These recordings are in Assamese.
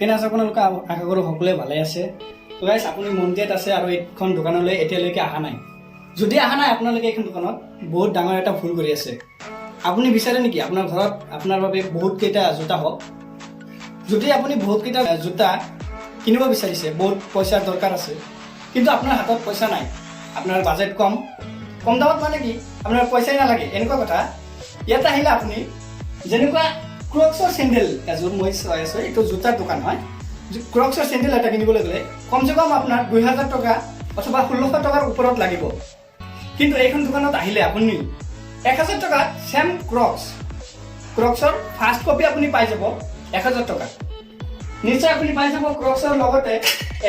কেনে আছে আপোনালোকে আশা কৰোঁ সকলোৱে ভালে আছে। তো গাইজ আপুনি মন্দিৰত আছে আৰু এইখন দোকানলৈ এতিয়ালৈকে অহা নাই। যদি অহা নাই আপোনালোকে এইখন দোকানত বহুত ডাঙৰ এটা ভুল কৰি আছে। আপুনি বিচাৰে নেকি আপোনাৰ ঘৰত আপোনাৰ বাবে বহুতকেইটা জোতা হওক? যদি আপুনি বহুতকেইটা জোতা কিনিব বিচাৰিছে, বহুত পইচাৰ দৰকাৰ আছে, কিন্তু আপোনাৰ হাতত পইচা নাই, আপোনাৰ বাজেট কম দামত মানে কি আপোনাৰ পইচাই নালাগে এনেকুৱা কথা, ইয়াত আহিলে আপুনি যেনেকুৱা ক্ৰক্সৰ চেণ্ডেল এযোৰ মই চাই আছোঁ, এইটো জোতাৰ দোকান হয়। ক্ৰক্সৰ চেণ্ডেল এটা কিনিবলৈ গ'লে কমচে কম আপোনাৰ 2000 টকা অথবা 1600 টকাৰ ওপৰত লাগিব। কিন্তু এইখন দোকানত আহিলে আপুনি 1000 টকাত ছেম ক্ৰক্সৰ ফাৰ্ষ্ট কপি আপুনি পাই যাব 1000 টকা। নিশ্চয় আপুনি পাই যাব ক্ৰক্সৰ লগতে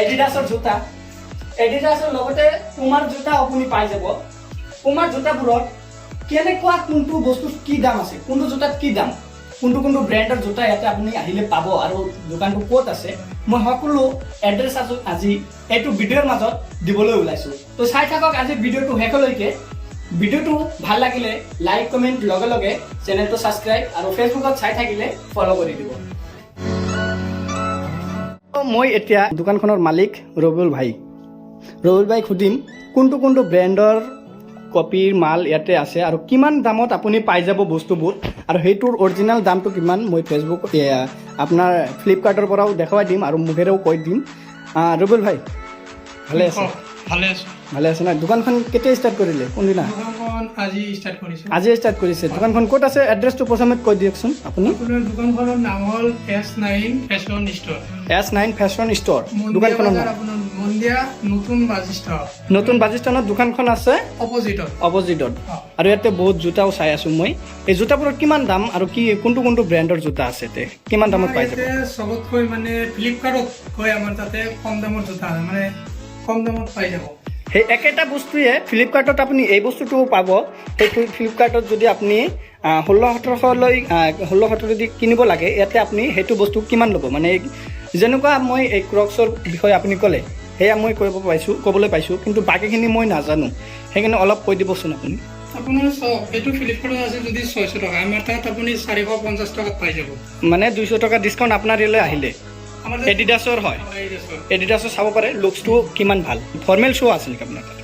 এডিডাছৰ জোতা, এডিডাছৰ লগতে পুমাৰ জোতা আপুনি পাই যাব। পুমাৰ জোতাবোৰত কেনেকুৱা কোনটো বস্তু কি দাম আছে, কোনটো জোতাত কি দাম, কোনটো ব্ৰেণ্ডৰ জোতা ইয়াতে আপুনি আহিলে পাব আৰু দোকানটো ক'ত আছে, মই সকলো এড্ৰেছ আজি এইটো ভিডিঅ'ৰ মাজত দিবলৈ ওলাইছোঁ। তো চাই থাকক আজি ভিডিঅ'টো শেষলৈকে। ভিডিঅ'টো ভাল লাগিলে লাইক কমেণ্ট লগে লগে চেনেলটো ছাবস্ক্ৰাইব আৰু ফেচবুকত চাই থাকিলে ফ'ল' কৰি দিব। মই এতিয়া দোকানখনৰ মালিক ৰবিউল ভাইক সুধিম কোনটো ব্ৰেণ্ডৰ কপিৰ মাল ইয়াতে আছে আৰু কিমান দামত আপুনি পাই যাব বস্তুবোৰ, আৰু সেইটোৰ অৰিজিনেল দামটো কিমান মই ফেচবুক আপোনাৰ ফ্লিপকাৰ্টৰ পৰাও দেখুৱাই দিম আৰু মুখেৰেও কৈ দিম। ৰবিউল ভাই ভালে আছে? ভালে আছে না? দোকানখন কেতিয়া ষ্টাৰ্ট কৰিলে, কোনদিনা? আজি ষ্টাৰ্ট কৰিছে। দোকানখন ক'ত আছে, এড্ৰেছটো প্ৰথমে কৈ দিয়কচোন আপুনি। দোকানখনৰ নাম হ'ল S9 fashion store. S9 fashion store দোকানখনৰ নাম। মন্দিয়া নতুন বাছ ষ্টেণ্ডত দোকানখন আছে অপজিটত। আৰু ইয়াতে বহুত জোতাও চাই আছোঁ মই। এই জোতাবোৰৰ কিমান দাম আৰু কোনটো ব্ৰেণ্ডৰ জোতা আছে, কিমান দামত পাই যাব? চবতকৈ মানে ফ্লিপকাৰ্টতকৈ আমাৰ তাতে কম দামৰ জোতা আছে, মানে কম দামত পাই যাব। সেই একেটা বস্তুৱে ফ্লিপকাৰ্টত আপুনি এই বস্তুটোও পাব। সেই ফ্লিপকাৰ্টত যদি আপুনি 1600 যদি কিনিব লাগে, ইয়াতে আপুনি সেইটো বস্তু কিমান ল'ব, মানে যেনেকুৱা মই এই ক্ৰক্সৰ বিষয়ে আপুনি ক'লে সেয়া মই ক'বলৈ পাইছোঁ, কিন্তু বাকীখিনি মই নাজানো, সেইকাৰণে অলপ কৈ দিবচোন আপুনি। আপোনাৰ চাওক, এইটো ফ্লিপকাৰ্টত আছে যদি 600 টকা, আমাৰ তাত আপুনি 450 টকাত পাই যাব, মানে 200 টকা ডিছকাউণ্ট আপোনাৰ ইয়ালৈ আহিলে। এডিডাছৰ হয়, এডিডাছৰ চাব পাৰে লুকছটো কিমান ভাল। ফৰ্মেল শ্বু আছে নেকি আপোনাৰ তাত?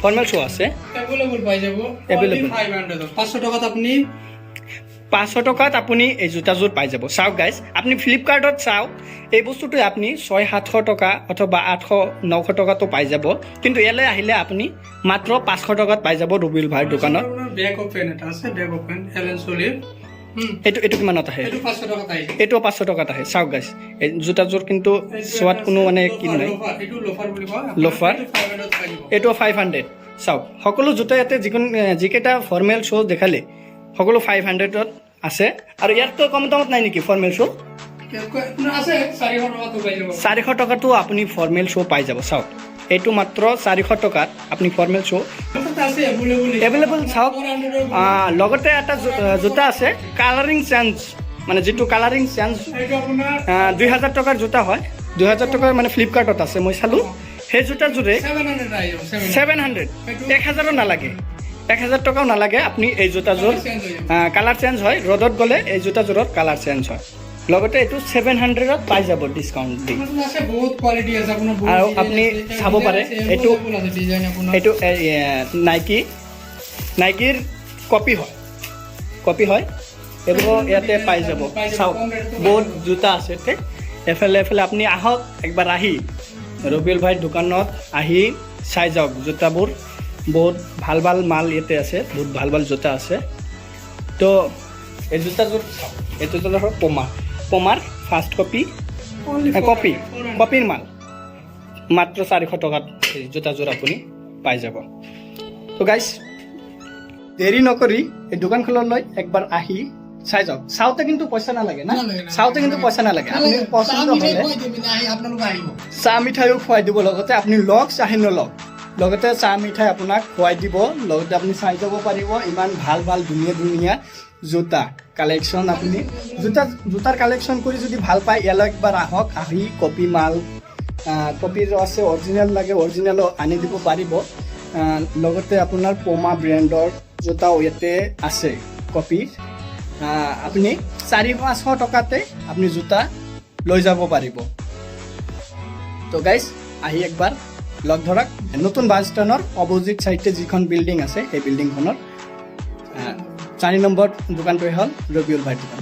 ফৰ্মেল শ্বু আছে, এভেইলেবল পাই যাব। 500 টকাত আপুনি 500 টকাত আপুনি এই জোতাযোৰ পাই যাব। চাওক গাইজ, আপুনি ফ্লিপকাৰ্টত চাওক, এই বস্তুটো আপুনি 600-700 টকা অথবা 800-900 টকাতো পাই যাব, কিন্তু ইয়ালৈ আহিলে আপুনি মাত্ৰ 500 টকাত পাই যাব ৰবিউল ভাইৰ দোকানত। বেক অপেন এটা আছে, বেক অপেন এলেন চলিভ, এইটো কিমানত আহে? এইটো 500 টকাত আহে। চাওক গাইজ, এই জোতাযোৰ কিন্তু চোৱাত কোনো মানে কি নাই, লোফাৰ, এইটো 500। চাওক, সকলো জোতা ইয়াতে যিকেইটা ফৰ্মেল শ্বু দেখালে সকলো 500ত আছে। আৰু ইয়াতকৈ কম দামত নাই নেকি ফৰ্মেল শ্বু? 400 টকাতো আপুনি ফৰ্মেল শ্বু পাই যাব। চাওক, এইটো মাত্ৰ 400 টকাত আপুনি ফৰ্মেল শ্বু এভেইলেবল। চাওক, লগতে এটা জোতা আছে কালাৰিং চেঞ্জ, মানে যিটো কালাৰিং চেঞ্জ 2000 টকাৰ জোতা হয়, 2000 টকাৰ মানে ফ্লিপকাৰ্টত আছে, মই চালোঁ। সেই জোতাযোৰে 700, 1000 নালাগে, 1000 টকাও নালাগে। আপুনি এই জোতাযোৰ কালাৰ চেঞ্জ হয়, ৰ'দত গ'লে এই জোতাযোৰৰ কালাৰ চেঞ্জ হয়। লগতে এইটো 700ত পাই যাব ডিছকাউণ্ট দি। আৰু আপুনি চাব পাৰে এইটো নাইকিৰ কপি হয়, এইবোৰ ইয়াতে পাই যাব। চাওক, বহুত জোতা আছে। এফালে আপুনি আহক একবাৰ, আহি ৰবিউল ভাইৰ দোকানত আহি চাই যাওক জোতাবোৰ। বহুত ভাল মাল ইয়াতে আছে, বহুত ভাল জোতা আছে। তো এই জোতাযোৰ চাওক, এইটো হ'ল পুমাৰ ফাৰ্ষ্ট কপিৰ মাল, মাত্ৰ 400 টকাত এই জোতাযোৰ আপুনি পাই যাব। তো গাইজ, দেৰি নকৰি এই দোকানখনলৈ একবাৰ আহি চাই যাওক। চাওঁতে কিন্তু পইচা নালাগে না, আপুনি পচন্দ হ'লে চাহ মিঠাইও খুৱাই দিব, লগতে আপুনি লওক চাহি নলওক, লগতে চাহ মিঠাই আপোনাক খুৱাই দিব, লগতে আপুনি চাই যাব পাৰিব ইমান ভাল ধুনীয়া জোতা কালেকশ্যন। আপুনি জোতাৰ কালেকশ্যন কৰি যদি ভাল পায়, ইয়ালৈ একবাৰ আহক, আহি কপিৰ আছে, অৰিজিনেল লাগে অৰিজিনেলো আনি দিব পাৰিব। লগতে আপোনাৰ পুমা ব্ৰেণ্ডৰ জোতাও ইয়াতে আছে কপিৰ। আপুনি 400-500 টকাতে আপুনি জোতা লৈ যাব পাৰিব। তো গাইজ আহি একবাৰ লগ ধৰক নতুন বাছ ষ্টেণ্ডৰ অপজিট চাইডে যিখন বিল্ডিং আছে সেই বিল্ডিংখনৰ 4 নম্বৰ দোকানটোৱে হ'ল ৰবিউল ভাইৰ দোকান।